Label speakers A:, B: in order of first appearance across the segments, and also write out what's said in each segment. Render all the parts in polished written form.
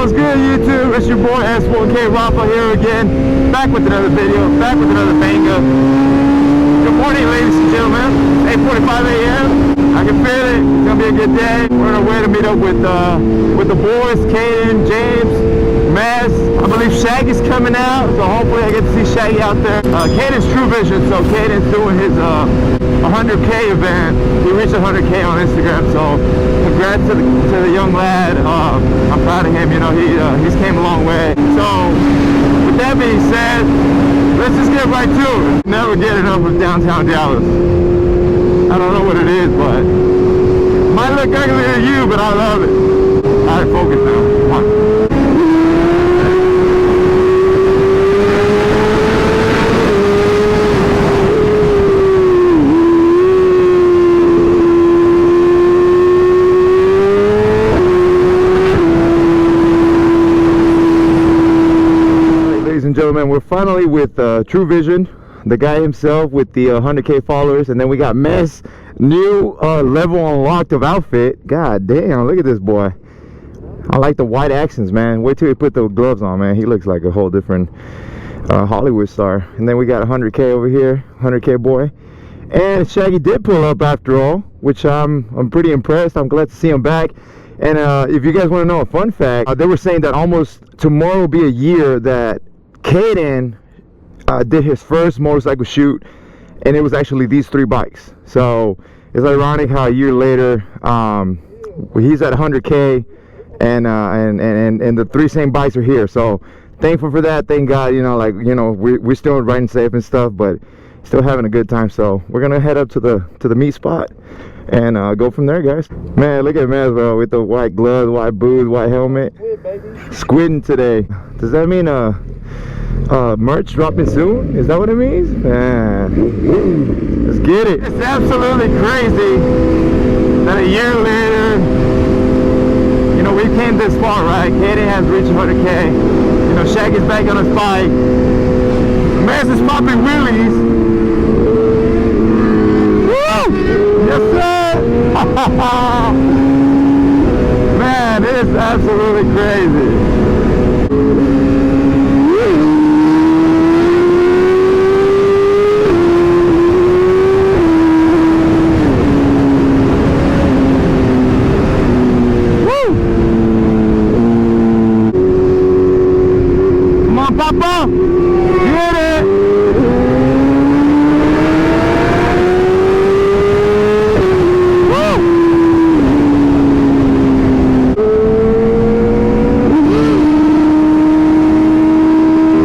A: What's good, YouTube? It's your boy S1K Rafa here again, back with another video, back with another banger. Good morning, ladies and gentlemen. 8:45 a.m. I can feel it. It's gonna be a good day. We're on our way to meet up with the boys, Caden, James, Maz. I believe Shaggy's coming out, so hopefully I get to see Shaggy out there. Caden's True Vision, so Caden's doing his 100K event. He reached 100K on Instagram, so congrats to the young lad. I'm proud of him. You know, he's came a long way. So with that being said, let's just get right to it. Never get enough of downtown Dallas. I don't know what it is, but it might look ugly to you, but I love it. Alright, focus now. Come on. Gentlemen, we're finally with True Vision, the guy himself with the 100K followers, and then we got Mess, new level unlocked of outfit. God damn, look at this boy. I like the white accents, man. Wait till he put the gloves on, man. He looks like a whole different Hollywood star. And then we got 100K over here, 100K boy, and Shaggy did pull up after all, which I'm pretty impressed. I'm glad to see him back. And if you guys want to know a fun fact, they were saying that almost tomorrow will be a year that Caden did his first motorcycle shoot, and it was actually these three bikes. So it's ironic how a year later he's at 100K and the three same bikes are here. So thankful for that. Thank God, you know, like, you know, we're still riding safe and stuff, but still having a good time. So we're gonna head up to the meet spot and go from there, guys. Man, look at Maz, bro, with the white gloves, white boots, white helmet. Squidding today. Does that mean merch dropping soon? Is that what it means? Man, let's get it. It's absolutely crazy that a year later, you know, we came this far, right? Caden has reached 100K. You know, Shaggy's back on his bike. Maz is popping wheelies. Woo! Yes, sir! Man, it is absolutely crazy. Papa, get it! Woo!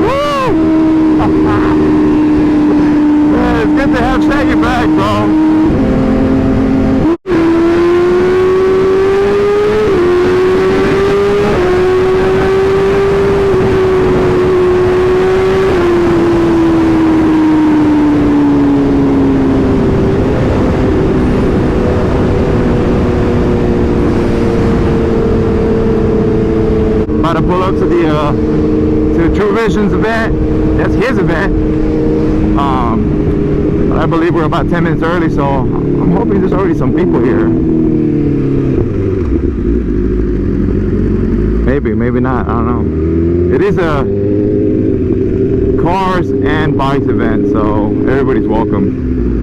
A: Woo! Man, it's good to have Shaggy back, bro. To pull up to the True Vision's event. That's his event. I believe we're about 10 minutes early, so I'm hoping there's already some people here. Maybe not. I don't know. It is a cars and bikes event, so everybody's welcome.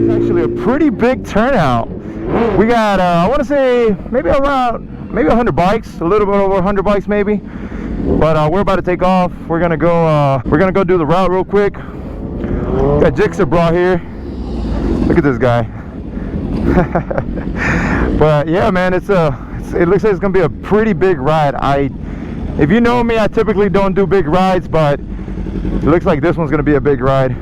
A: It's actually a pretty big turnout. We got, I want to say, maybe 100 bikes, a little bit over 100 bikes maybe. But we're about to take off. We're gonna go do the route real quick. Got Jigsaw brought here. Look at this guy. But yeah, man, it looks like it's gonna be a pretty big ride. If you know me, I typically don't do big rides, but it looks like this one's gonna be a big ride.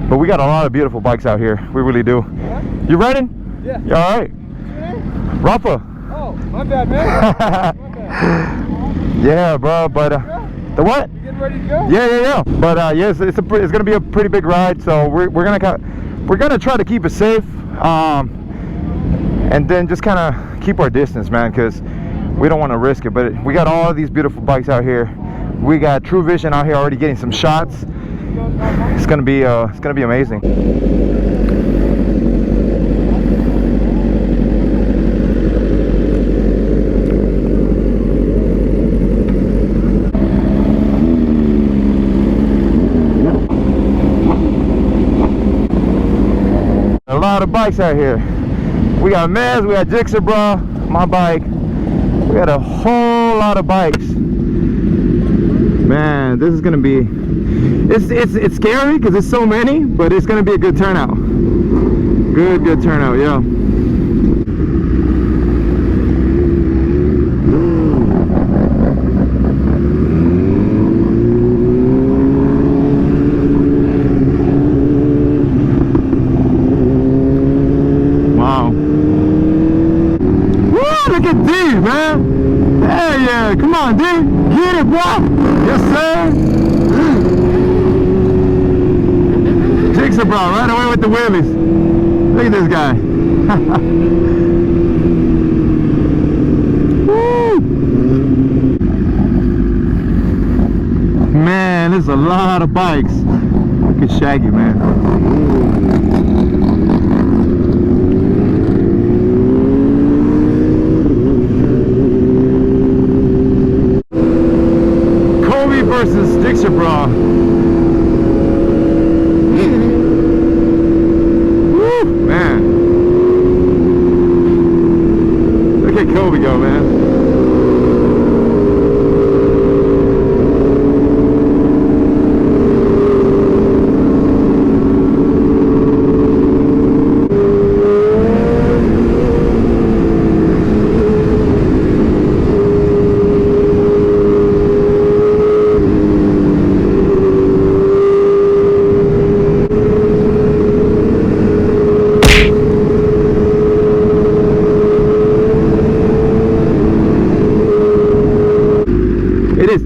A: But we got a lot of beautiful bikes out here. We really do. You riding? Yeah. You all right? Rafa.
B: Oh, my bad, man. My bad.
A: Yeah, bro. But the what?
B: You getting ready to go?
A: Yeah. But yes, it's gonna be a pretty big ride. So we're gonna try to keep it safe, and then just kind of keep our distance, man, because we don't want to risk it. But we got all of these beautiful bikes out here. We got True Vision out here already getting some shots. It's gonna be amazing. A lot of bikes out here. We got Mez, we got Jigsaw, my bike. We got a whole lot of bikes. Man, this is gonna be, it's scary because there's so many, but it's gonna be a good turnout. Good turnout, yeah. Look at D, man. Hell yeah. Come on, D. Get it, boy. Yes, sir. Jigsaw, bro. Right away with the wheelies. Look at this guy. Woo. Man, there's a lot of bikes. Look at Shaggy, man. Versus Jigsaw. Woo, man. Look at Kobe go, man.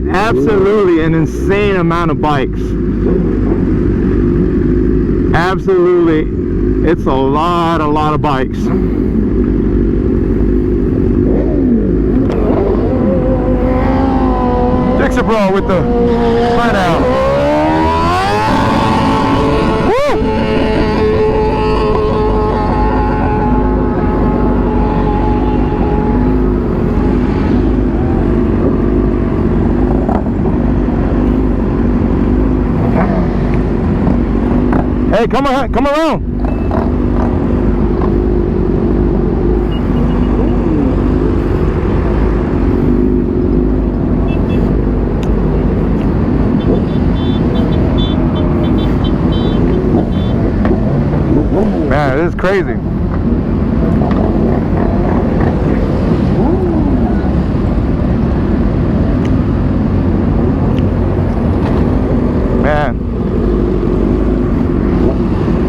A: Absolutely an insane amount of bikes. Absolutely, it's a lot of bikes. Jigsaw bro with the flat out. Hey, come around. Man, this is crazy. Man.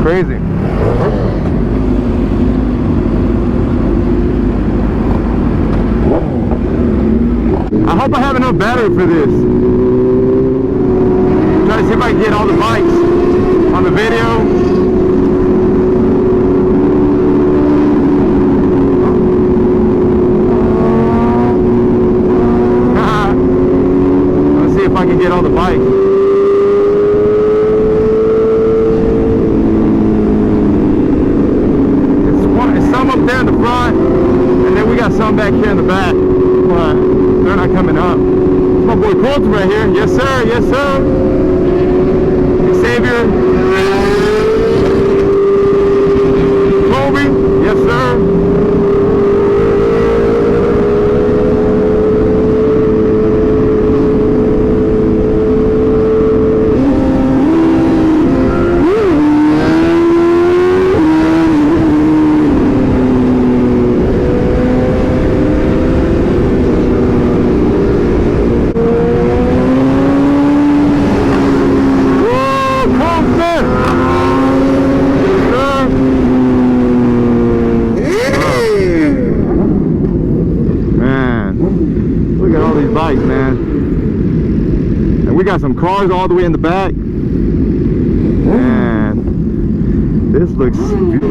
A: Crazy. I hope I have enough battery for this. Try to see if I can get all the bikes on the video. Let's see if I can get all the bikes. Up there in the front, and then we got some back here in the back, but they're not coming up. It's my boy Colton right here. Yes sir, yes sir. Xavier, Kobe, yes sir. Bikes, man, and we got some cars all the way in the back. Man, this looks beautiful.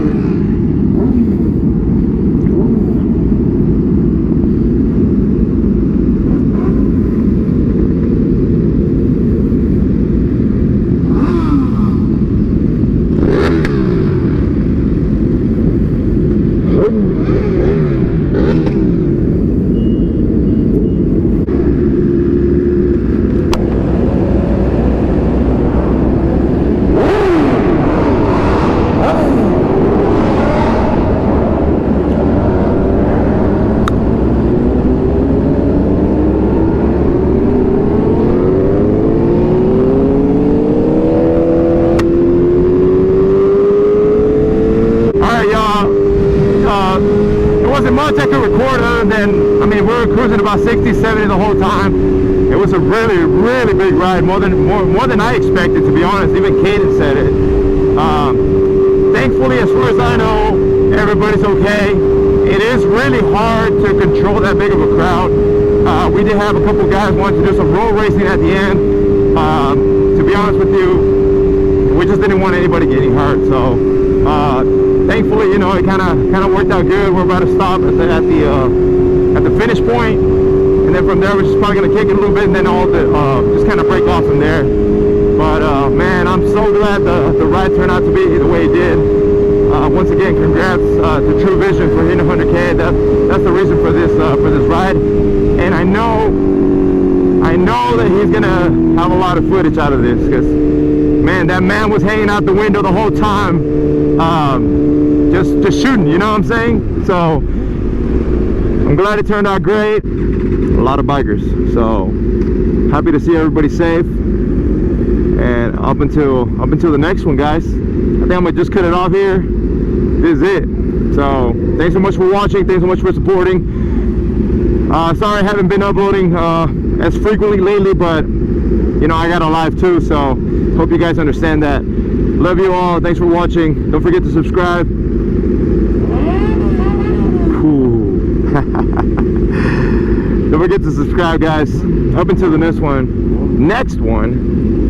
A: wasn't much I could record other than, I mean, we were cruising about 60, 70 the whole time. It was a really, really big ride, more than I expected, to be honest. Even Caden said it. Thankfully, as far as I know, everybody's okay. It is really hard to control that big of a crowd. We did have a couple guys wanting to do some road racing at the end. To be honest with you, we just didn't want anybody getting hurt. So thankfully, you know, it kind of worked out good. We're about to stop at the finish point, and then from there we're just probably gonna kick it a little bit, and then all the just kind of break off from there. But man, I'm so glad the ride turned out to be the way it did. Once again, congrats to True Vision for hitting 100K. That's the reason for this ride, and I know that he's gonna have a lot of footage out of this, because man, that man was hanging out the window the whole time, just shooting. You know what I'm saying? So I'm glad it turned out great. A lot of bikers, so happy to see everybody safe. And up until the next one, guys, I think I'm gonna just cut it off here. This is it. So thanks so much for watching, thanks so much for supporting. Sorry I haven't been uploading as frequently lately, but you know, I got a life too, so hope you guys understand that. Love you all, thanks for watching. Don't forget to subscribe. Don't forget to subscribe, guys. Up until the next one.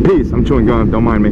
A: Peace. I'm chewing gum, don't mind me.